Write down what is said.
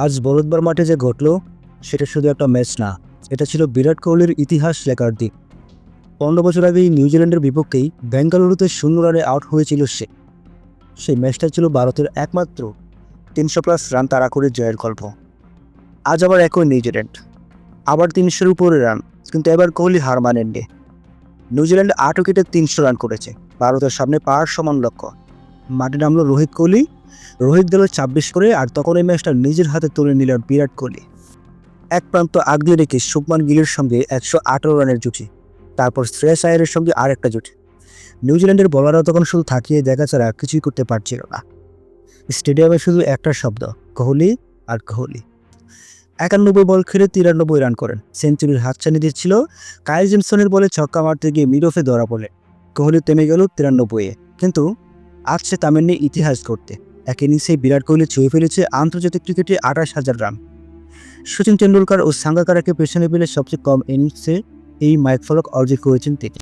আজ বলদবার মাঠে যে ঘটল সেটা শুধু একটা ম্যাচ না, এটা ছিল বিরাট কোহলির ইতিহাস লেখার দিক। 15 বছর আগেই নিউজিল্যান্ডের বিপক্ষেই বেঙ্গালুরুতে 0 রানে আউট হয়েছিল সে। সেই ম্যাচটা ছিল ভারতের একমাত্র 300+ রান তাড়া করে জয়ের গল্প। আজ আবার একই নিউজিল্যান্ড, আবার 300-এর উপরে রান, কিন্তু এবার কোহলি হার মানেননি। নিউজিল্যান্ড 8 উইকেটে 300 রান করেছে, ভারতের সামনে পাওয়ার সমান লক্ষ্য। মাঠে নামলো রোহিত কোহলি, রোহিত গেল 26 করে, আর তখন এই ম্যাচটা নিজের হাতে তুলে নিলেন বিরাট কোহলি। এক প্রান্ত আগলে রেখে শুভমান গিলের সঙ্গে 118 রানের জুটি, তারপর শ্রেয়াস আয়ারের সঙ্গে আরেকটা জুটি। নিউজিল্যান্ডের বোলাররা তখন শুধু থাকিয়ে দেখা ছাড়া কিছুই করতে পারছিল না। স্টেডিয়ামে শুধু একটা শব্দ, কোহলি আর কোহলি। 91 বল খেলে 93 রান করেন, সেঞ্চুরির হাতছানি দিচ্ছিল। কাইল জেমসনের বলে ছক্কা মারতে গিয়ে মিড অফে ধরা পড়ে কোহলি থেমে গেল 93-এ। কিন্তু আজ সে তামেননি ইতিহাস করতে। এক ইনিংসে বিরাট কোহলি ছুঁয়ে ফেলেছে আন্তর্জাতিক ক্রিকেটে 28,000 রান। সচিন টেন্ডুলকার ও সাঙ্গাকারাকে পেছনে পেলে সবচেয়ে কম ইনিংসে এই মাইলফলক অর্জন করেছেন তিনি।